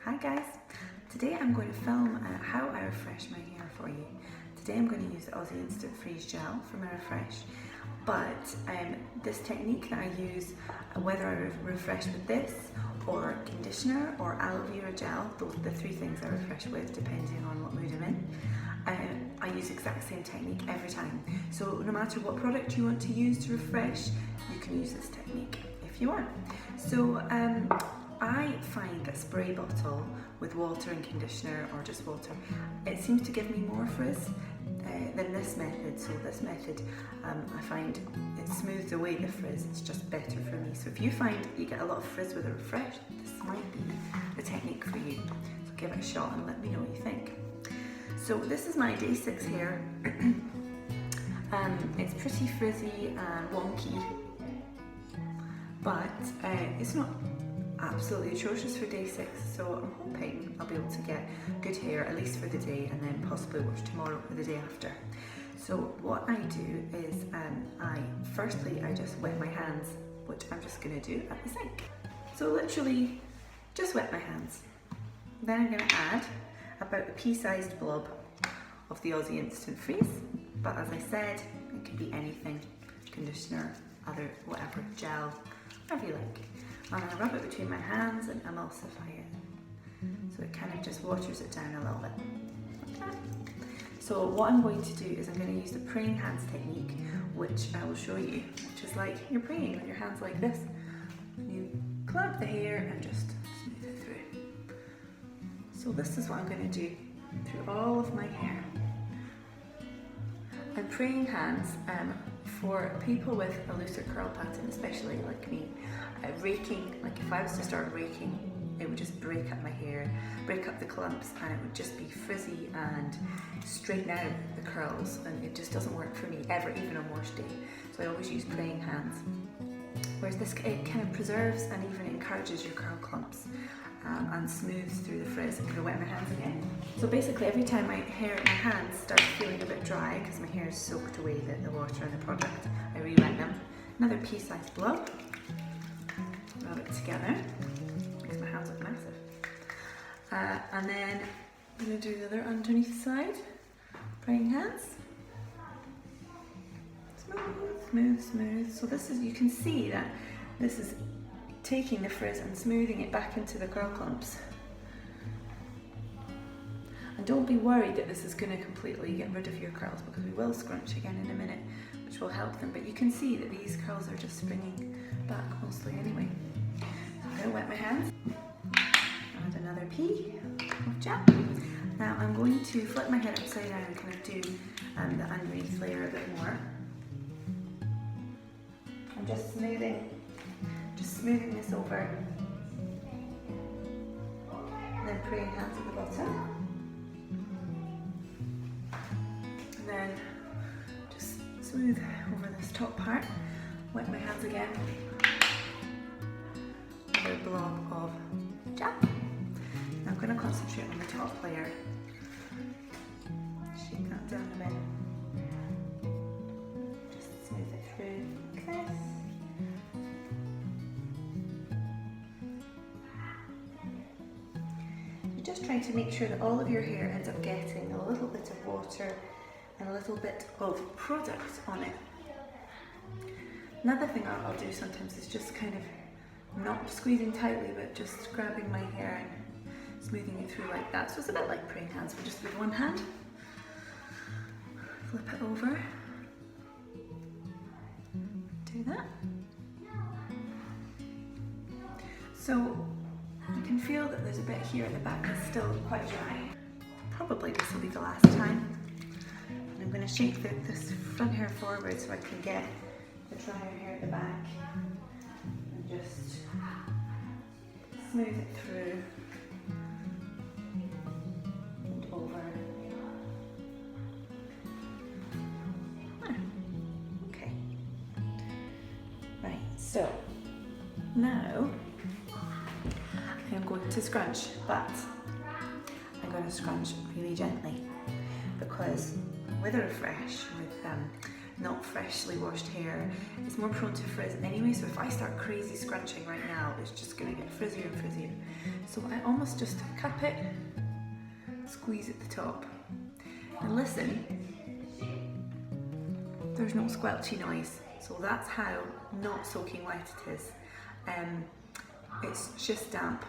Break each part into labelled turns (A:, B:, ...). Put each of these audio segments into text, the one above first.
A: Hi guys, today I'm going to film how I refresh my hair for you. Today I'm going to use the Aussie Instant Freeze Gel for my refresh, but this technique that I use, whether I refresh with this or conditioner or aloe vera gel, those are the three things I refresh with depending on what mood I'm in. I use the exact same technique every time. So no matter what product you want to use to refresh, you can use this technique if you want. So I find that spray bottle with water and conditioner, or just water, it seems to give me more frizz than this method. So this method, I find it smooths away the frizz. It's just better for me. So if you find you get a lot of frizz with a refresh, this might be the technique for you. So give it a shot and let me know what you think. So this is my day 6 hair. It's pretty frizzy and wonky, but it's not absolutely atrocious for day 6, so I'm hoping I'll be able to get good hair at least for the day, and then possibly watch tomorrow or the day after. So what I do is firstly I just wet my hands, which I'm just going to do at the sink. So literally just wet my hands. Then I'm going to add about a pea-sized blob of the Aussie Instant Freeze, but as I said, it could be anything, conditioner, other whatever, gel, whatever you like. And I rub it between my hands and emulsify it. So it kind of just waters it down a little bit. Okay. So what I'm going to do is I'm going to use the praying hands technique, which I will show you, which is like you're praying with your hands like this. And you clamp the hair and just smooth it through. So this is what I'm going to do through all of my hair. And praying hands, for people with a looser curl pattern, especially like me, raking, like if I was to start raking, it would just break up my hair, break up the clumps, and it would just be frizzy and straighten out the curls, and it just doesn't work for me ever, even on wash day. So I always use praying hands. Whereas this, it kind of preserves and even encourages your curl clumps and smooths through the frizz. I'm going to wet my hands again. So basically every time my hands start feeling a bit dry, because my hair is soaked away the water and the product, I re-wet them. Another pea-sized blob. Rub it together, because my hands look massive. And then I'm going to do the other underneath side. Praying hands. Smooth, smooth, smooth. So this is, you can see that this is taking the frizz and smoothing it back into the curl clumps. And don't be worried that this is going to completely get rid of your curls, because we will scrunch again in a minute, which will help them. But you can see that these curls are just springing back mostly anyway. So I'm going to wet my hands. Add another pea of gel. Now I'm going to flip my head upside down and kind of do the underneath layer a bit more. I'm just smoothing this over, and then praying hands at the bottom, and then just smooth over this top part. Wet my hands again. Another blob of gel. Now I'm going to concentrate on the top layer. Shake that down a bit. Just smooth it through like this. Just trying to make sure that all of your hair ends up getting a little bit of water and a little bit of product on it. Another thing I'll do sometimes is just kind of not squeezing tightly, but just grabbing my hair and smoothing it through like that. So it's a bit like praying hands, but just with one hand. Flip it over. Do that. So you can feel that there's a bit here at the back that's still quite dry. Probably this will be the last time. And I'm going to shake this front hair forward so I can get the drier hair at the back. And just smooth it through and over. Okay. Right, so now I'm going to scrunch, but I'm going to scrunch really gently, because with a refresh, with not freshly washed hair is more prone to frizz anyway, so if I start crazy scrunching right now, it's just going to get frizzier and frizzier. So I almost just cup it, squeeze at the top, and listen, there's no squelchy noise, so that's how not soaking wet it is. It's just damp,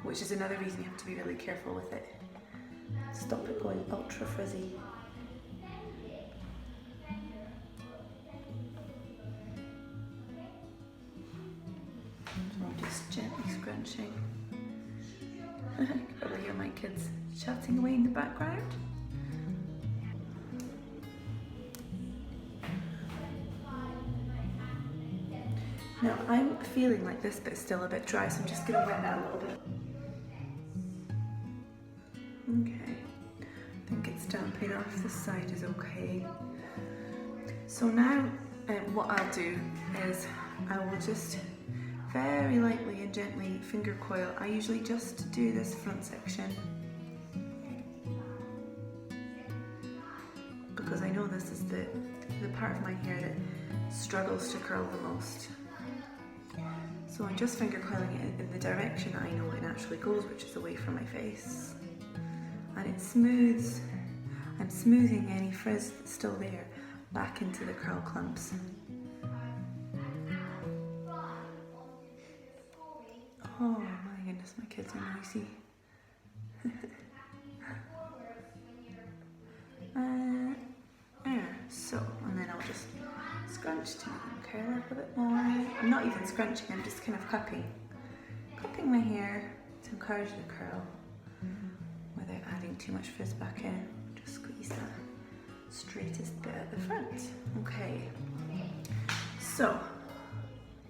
A: which is another reason you have to be really careful with it. Stop it going ultra frizzy. So I'm just gently scrunching. You can probably hear my kids chatting away in the background. Now I'm feeling like this bit's still a bit dry, so I'm just going to wet that a little bit. Okay, I think it's damp enough, this side is okay. So now what I'll do is I will just very lightly and gently finger coil. I usually just do this front section because I know this is the part of my hair that struggles to curl the most. So I'm just finger coiling it in the direction I know it naturally goes, which is away from my face. And it smooths, I'm smoothing any frizz that's still there back into the curl clumps. Oh my goodness, my kids are noisy. There, so, and then I'll just scrunch to curl up a bit more. I'm not even scrunching, I'm just kind of cupping my hair to encourage the curl without adding too much frizz back in. Just squeeze that straightest bit at the front. Okay, so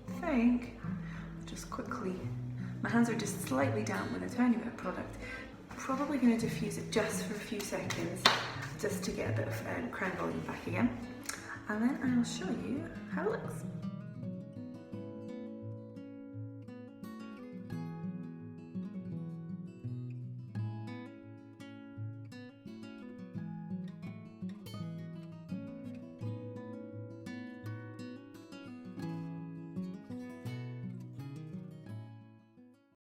A: I think just quickly, my hands are just slightly damp with a tiny bit of product. Probably going to diffuse it just for a few seconds, just to get a bit of crown volume back again. And then I'll show you how it looks.